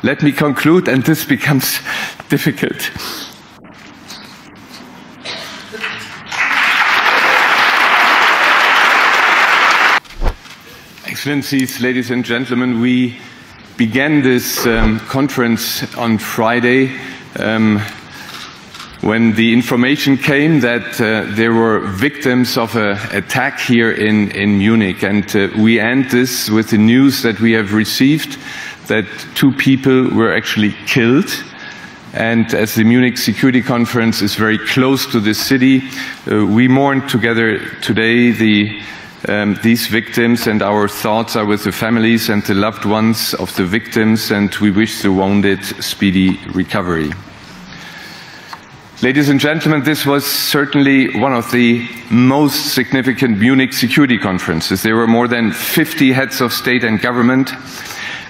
let me conclude, and this becomes difficult. Excellencies, ladies and gentlemen, we began this conference on Friday when the information came that there were victims of an attack here in Munich. And we end this with the news that we have received that 2 people were actually killed. And as the Munich Security Conference is very close to this city, we mourn together today these victims, and our thoughts are with the families and the loved ones of the victims, and we wish the wounded speedy recovery. Ladies and gentlemen, this was certainly one of the most significant Munich security conferences. There were more than 50 heads of state and government,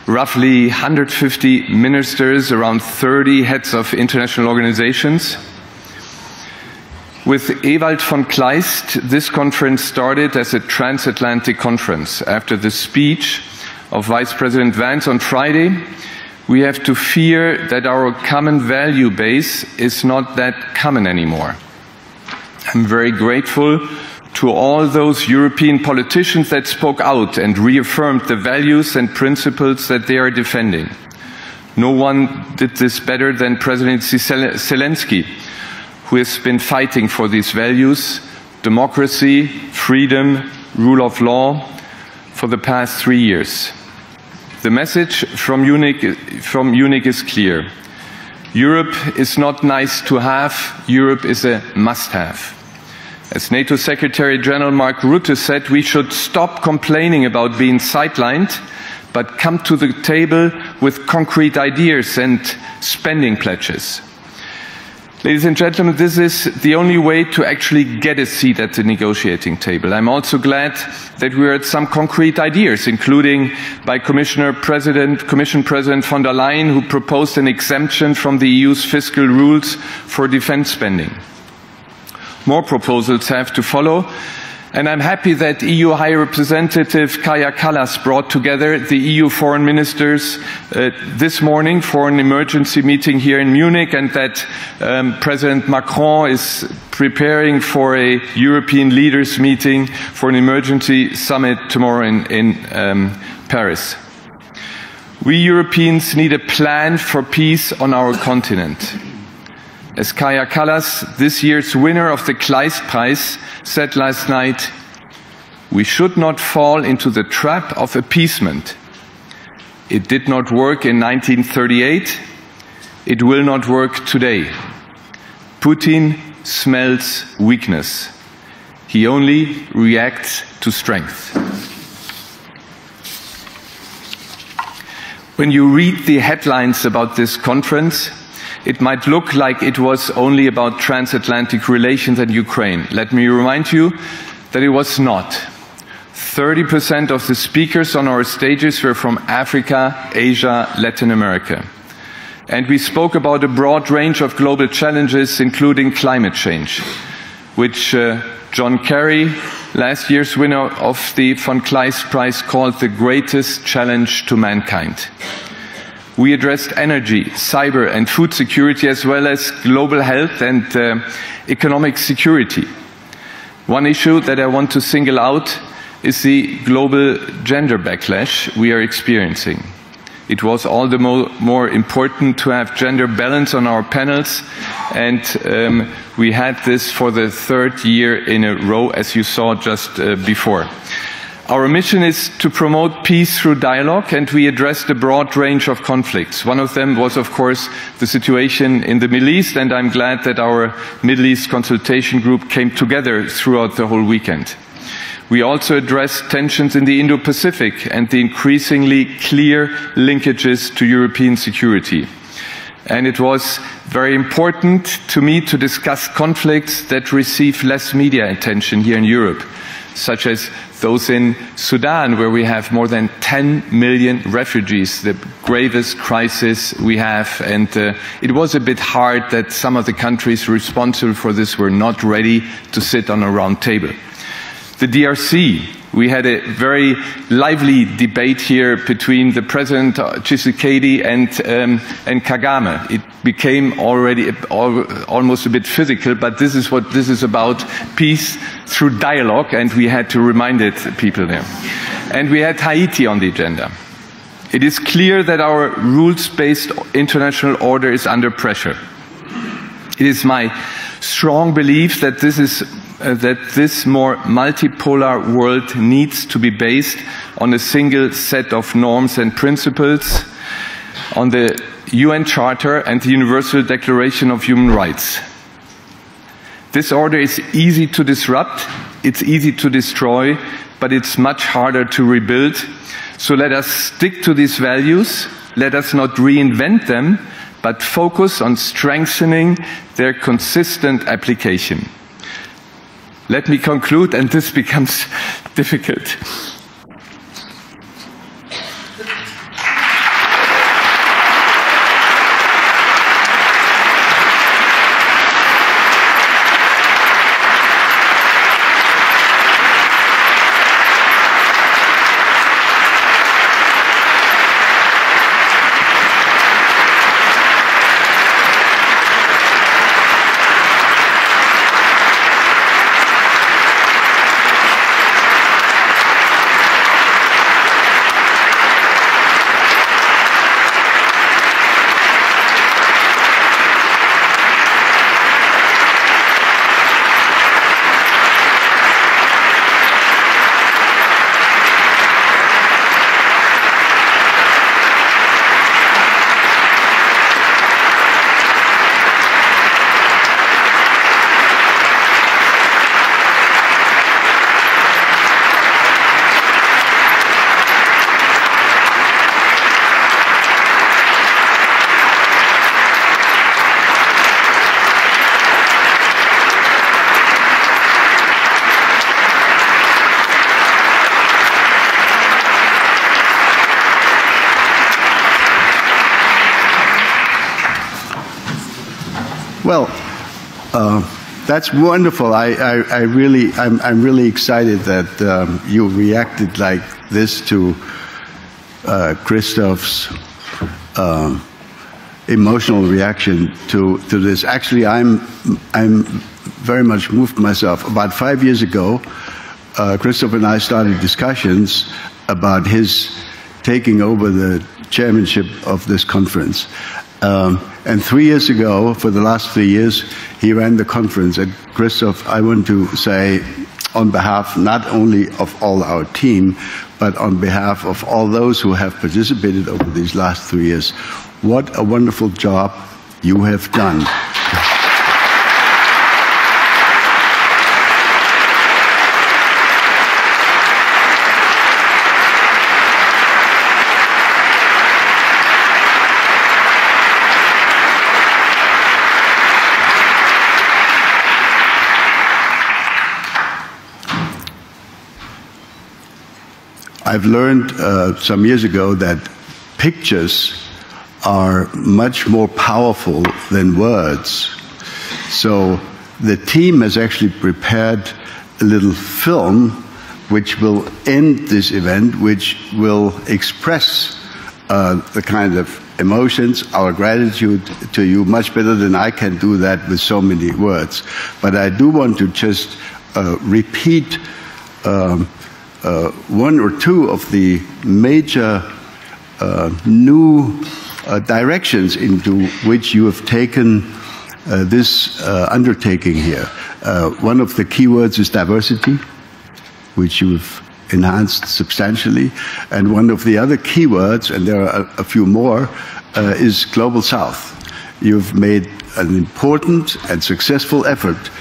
roughly 150 ministers, around 30 heads of international organizations. With Ewald von Kleist, this conference started as a transatlantic conference. After the speech of Vice President Vance on Friday, we have to fear that our common value base is not that common anymore. I'm very grateful to all those European politicians that spoke out and reaffirmed the values and principles that they are defending. No one did this better than President Zelensky, who has been fighting for these values, democracy, freedom, rule of law, for the past 3 years. The message from Munich is clear. Europe is not nice to have, Europe is a must-have. As NATO Secretary General Mark Rutte said, we should stop complaining about being sidelined, but come to the table with concrete ideas and spending pledges. Ladies and gentlemen, this is the only way to actually get a seat at the negotiating table. I'm also glad that we heard some concrete ideas, including by Commission President von der Leyen, who proposed an exemption from the EU's fiscal rules for defense spending. More proposals have to follow, and I'm happy that EU High Representative Kaja Kallas brought together the EU foreign ministers this morning for an emergency meeting here in Munich, and that President Macron is preparing for a European leaders meeting for an emergency summit tomorrow in Paris. We Europeans need a plan for peace on our continent. As Kaja Kallas, this year's winner of the Kleist Prize, said last night, we should not fall into the trap of appeasement. It did not work in 1938. It will not work today. Putin smells weakness. He only reacts to strength. When you read the headlines about this conference, it might look like it was only about transatlantic relations and Ukraine. Let me remind you that it was not. 30% of the speakers on our stages were from Africa, Asia, Latin America. And we spoke about a broad range of global challenges, including climate change, which John Kerry, last year's winner of the von Kleist Prize, called the greatest challenge to mankind. We addressed energy, cyber and food security, as well as global health and economic security. One issue that I want to single out is the global gender backlash we are experiencing. It was all the more important to have gender balance on our panels, and we had this for the 3rd year in a row, as you saw just before. Our mission is to promote peace through dialogue, and we addressed a broad range of conflicts. One of them was, of course, the situation in the Middle East, and I'm glad that our Middle East consultation group came together throughout the whole weekend. We also addressed tensions in the Indo-Pacific and the increasingly clear linkages to European security. And it was very important to me to discuss conflicts that receive less media attention here in Europe, such as those in Sudan, where we have more than 10 million refugees, the gravest crisis we have. And it was a bit hard that some of the countries responsible for this were not ready to sit on a round table. The DRC, We had a very lively debate here between the President Tshisekedi and Kagame. It became already almost a bit physical, but this is what this is about: peace through dialogue, and we had to remind people there. And we had Haiti on the agenda. It is clear that our rules-based international order is under pressure. It is my strong belief that this more multipolar world needs to be based on a single set of norms and principles, on the UN Charter and the Universal Declaration of Human Rights. This order is easy to disrupt, it's easy to destroy, but it's much harder to rebuild. So let us stick to these values, let us not reinvent them, but focus on strengthening their consistent application. Let me conclude, and this becomes difficult. Well, that's wonderful. I'm really excited that you reacted like this to Christoph's emotional reaction to this. Actually, I'm very much moved myself. About 5 years ago, Christoph and I started discussions about his taking over the chairmanship of this conference. And 3 years ago, for the last 3 years, he ran the conference. And Christoph, I want to say on behalf not only of all our team, but on behalf of all those who have participated over these last 3 years, what a wonderful job you have done. I've learned some years ago that pictures are much more powerful than words. So the team has actually prepared a little film which will end this event, which will express the kind of emotions, our gratitude to you, much better than I can do that with so many words. But I do want to just repeat one or two of the major new directions into which you have taken this undertaking here. One of the key words is diversity, which you've enhanced substantially. And one of the other key words, and there are a few more, is Global South. You've made an important and successful effort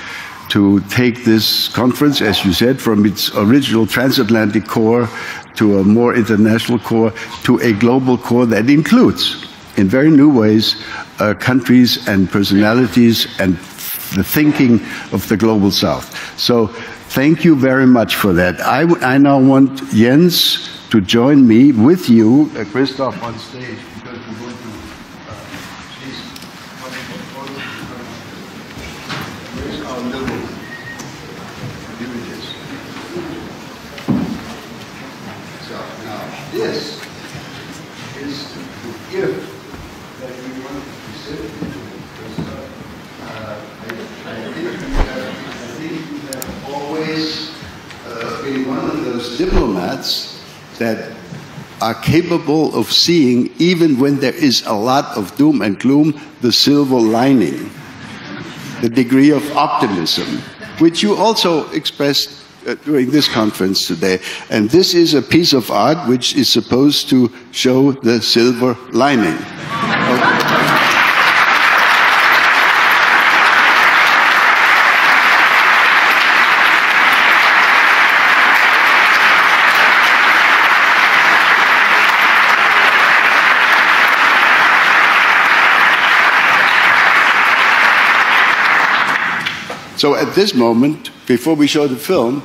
to take this conference, as you said, from its original transatlantic core to a more international core to a global core that includes, in very new ways, countries and personalities and the thinking of the Global South. So thank you very much for that. I now want Jens to join me with you, Christoph, on stage. this is the gift that we want to present to you. I think you have always been one of those diplomats that are capable of seeing, even when there is a lot of doom and gloom, the silver lining, the degree of optimism, which you also expressed during this conference today. And this is a piece of art which is supposed to show the silver lining. So at this moment, before we show the film,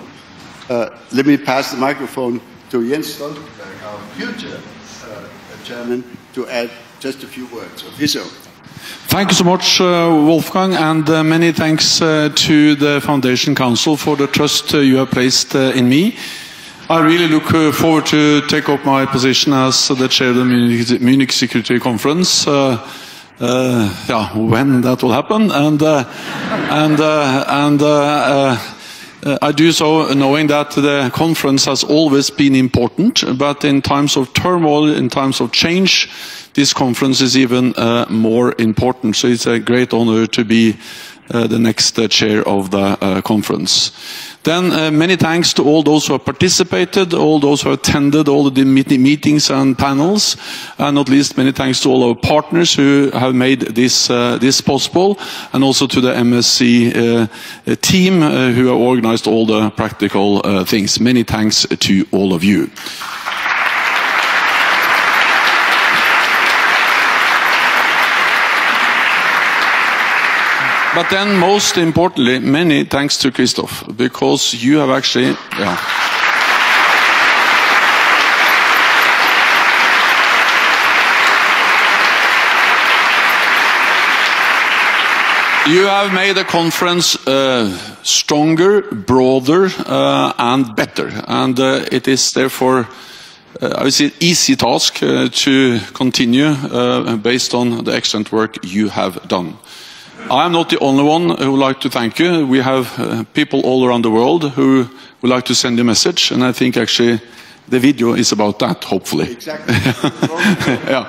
let me pass the microphone to Jens Stoltenberg, our future chairman, to add just a few words of his own. Thank you so much, Wolfgang, and many thanks to the Foundation Council for the trust you have placed in me. I really look forward to take up my position as the chair of the Munich Security Conference. When that will happen, I do so knowing that the conference has always been important, but in times of turmoil, in times of change, this conference is even more important. So it's a great honor to be the next chair of the conference. Then many thanks to all those who have participated, all those who have attended all the meetings and panels, and not least many thanks to all our partners who have made this possible, and also to the MSC team who have organized all the practical things. Many thanks to all of you. But then, most importantly, many thanks to Christoph, because you have actually, you have made the conference stronger, broader, and better. And it is therefore, I would say, an easy task to continue based on the excellent work you have done. I am not the only one who would like to thank you. We have people all around the world who would like to send you a message, and I think actually the video is about that, hopefully. Exactly. Yeah.